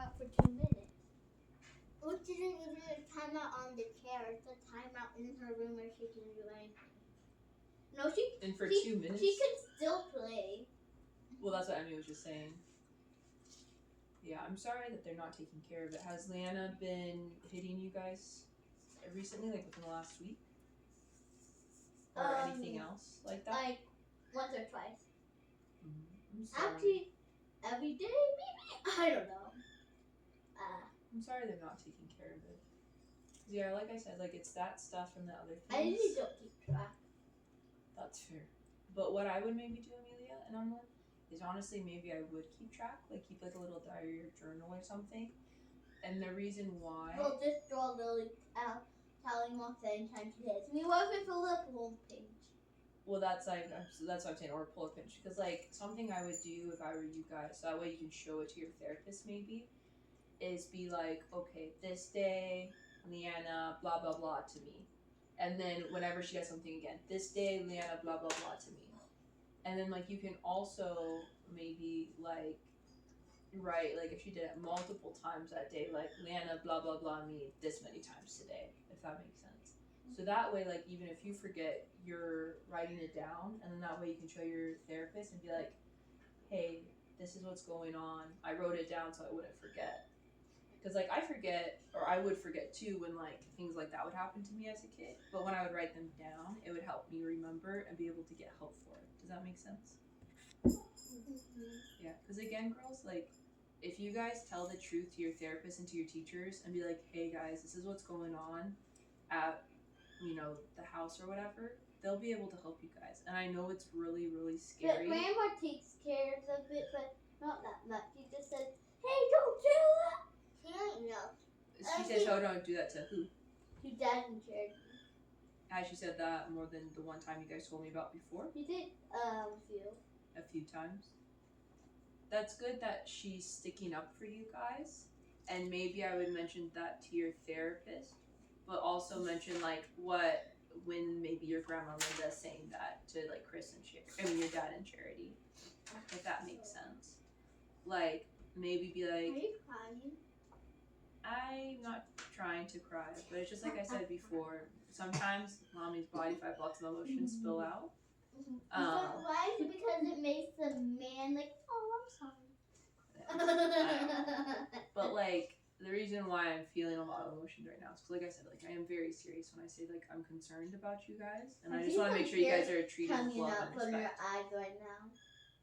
timeout for 2 minutes. Which isn't even a timeout on the chair. It's a timeout in her room where she can do anything. No, And for 2 minutes? She can still play. Well, that's what Emmy was just saying. Yeah, I'm sorry that they're not taking care of it. Has LeAnna been hitting you guys recently, like within the last week? Or anything else like that? Like once or twice. I'm sorry. Actually, every day maybe? I don't know. I'm sorry they're not taking care of it. Yeah, like I said, like it's that stuff and the other things. I usually don't keep track. That's fair. But what I would maybe do, Amelia and Emily, is honestly maybe I would keep track, like keep like a little diary or journal or something. And the reason why... We'll just draw Lily telling what time she hits. We work with a little page. Well, that's like, that's what I'm saying, or pull a pinch. Because like something I would do if I were you guys, so that way you can show it to your therapist maybe, is be like, okay, this day, LeAnna, blah, blah, blah to me. And then whenever she has something again, this day, LeAnna, blah, blah, blah to me. And then like you can also maybe like write, like if she did it multiple times that day, like LeAnna, blah, blah, blah me this many times today, if that makes sense. So that way, like even if you forget, you're writing it down, and then that way you can show your therapist and be like, hey, this is what's going on. I wrote it down so I wouldn't forget. Because like I forget, or I would forget too when like things like that would happen to me as a kid. But when I would write them down, it would help me remember and be able to get help for it. Does that make sense? Yeah, because again, girls, like if you guys tell the truth to your therapist and to your teachers and be like, hey guys, this is what's going on at, you know, the house or whatever, they'll be able to help you guys. And I know it's really, really scary. But Grandma takes care of it, but not that much. She just says, hey, don't do that. She don't know. She says, oh, don't do that to who? To Dad and Charity. Has she said that more than the one time you guys told me about before? She did a few times. That's good that she's sticking up for you guys. And maybe I would mention that to your therapist, but also mention like when maybe your grandma Linda saying that to like Chris and Charity, I mean your dad and Charity, if that makes sense. Like maybe be like, are you crying? I'm not trying to cry, but it's just like I said before, sometimes mommy's body fat, lots of emotions spill out. Why? Because it makes the man like, oh, I'm sorry. But like the reason why I'm feeling a lot of emotions right now is because, like I said, like I am very serious when I say like I'm concerned about you guys, and I just want to make sure you guys are treated with love and respect. Coming up your eyes right now.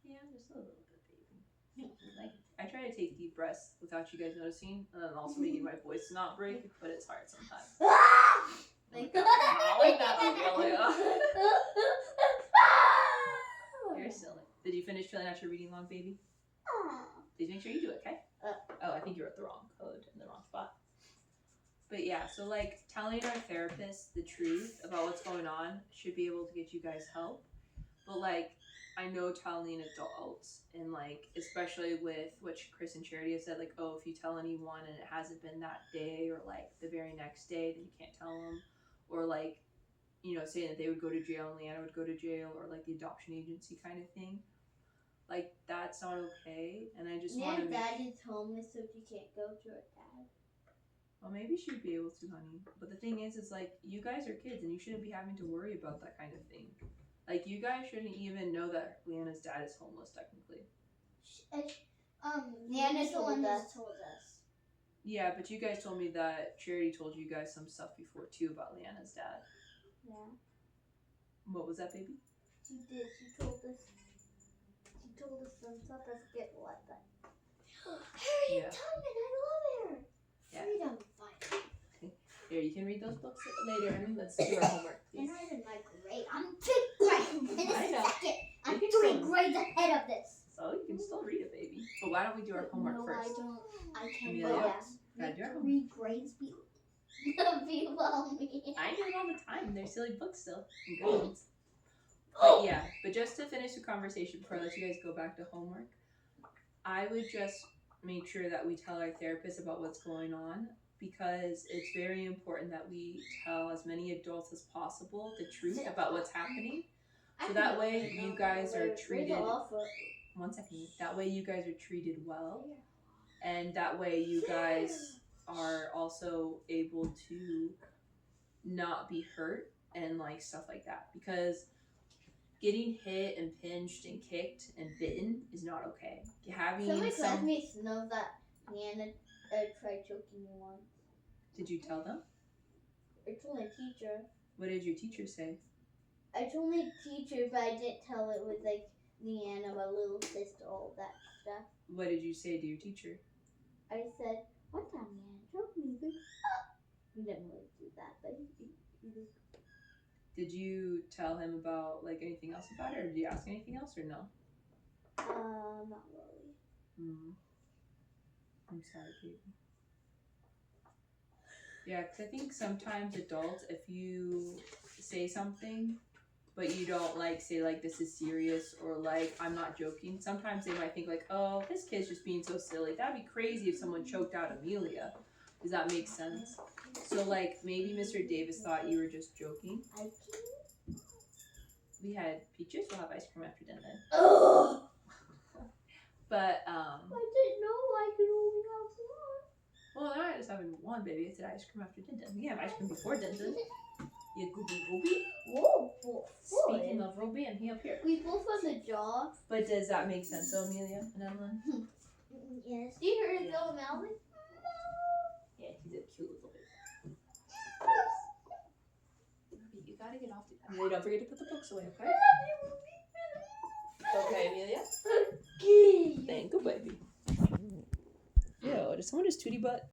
Yeah, just a little bit, baby. Like I try to take deep breaths without you guys noticing, and then also making my voice not break, but it's hard sometimes. Like that, not like that, Amelia. You're silly. Did you finish filling out your reading log, baby? Please make sure you do it, okay? Oh, I think you wrote the wrong code in the wrong spot. But yeah, so like telling our therapist the truth about what's going on should be able to get you guys help. But like, I know telling adults, and like, especially with which Chris and Charity have said, like, oh, if you tell anyone and it hasn't been that day or like the very next day, then you can't tell them. Or like, you know, saying that they would go to jail and LeAnna would go to jail, or like the adoption agency kind of thing. Like, that's not okay, and I just want to make... Dad is homeless, so she can't go to her dad. Well, maybe she'd be able to, honey. But the thing is like, you guys are kids, and you shouldn't be having to worry about that kind of thing. Like, you guys shouldn't even know that LeAnna's dad is homeless, technically. LeAnna's the one that told us. Yeah, but you guys told me that Charity told you guys some stuff before, too, about LeAnna's dad. Yeah. What was that, baby? She did. She told us some stuff. I forget what, but... Harriet Tubman, I love her. Yeah. Freedom fighter. Here, you can read those books later. I mean, let's do our homework, please. They're not in my grade. I'm 5th grade. And I know. Second. I'm 3 grades ahead of this. So you can still read it, baby. But why don't we do our homework first? No, I can't. Amelia, Make do our 3 grades below me. I do it all the time. They're silly books still. And good ones. But yeah, but just to finish the conversation before I let you guys go back to homework, I would just make sure that we tell our therapist about what's going on, because it's very important that we tell as many adults as possible the truth about what's happening. So that way you guys are treated... One second. That way you guys are treated well. and that way you guys are also able to not be hurt and like stuff like that, because getting hit and pinched and kicked and bitten is not okay. Having Some of my classmates know that LeAnna tried choking me once. Did you tell them? I told my teacher. What did your teacher say? I told my teacher, but I didn't tell it with like LeAnna, my little sister, all that stuff. What did you say to your teacher? I said, one time LeAnna choked me. He's like, he didn't really do that, but he did. Did you tell him about like anything else about it, or did you ask anything else, or no? Not really. I'm sorry, baby. Yeah, because I think sometimes adults, if you say something, but you don't like say like this is serious or like I'm not joking, sometimes they might think like, oh, this kid's just being so silly. That'd be crazy if someone choked out Amelia. Does that make sense? So like maybe Mr. Davis thought you were just joking. We had peaches. We'll have ice cream after dinner then. Oh! But I didn't know I could only have one. well, now I just having one, baby. It's an ice cream after dinner. We have ice cream before dinner. You gooby gooby. Whoa, Speaking of Ruby, I'm here up here. we both have the jaw. But does that make sense, though, Amelia and Evelyn? Yes. Do you hear his little Melvin? Yeah, he's a cute little baby. You gotta get off the. Amelia, don't forget to put the books away, okay? Okay, Amelia. Okay. Thank you, baby. Yo, did someone just tootie butt?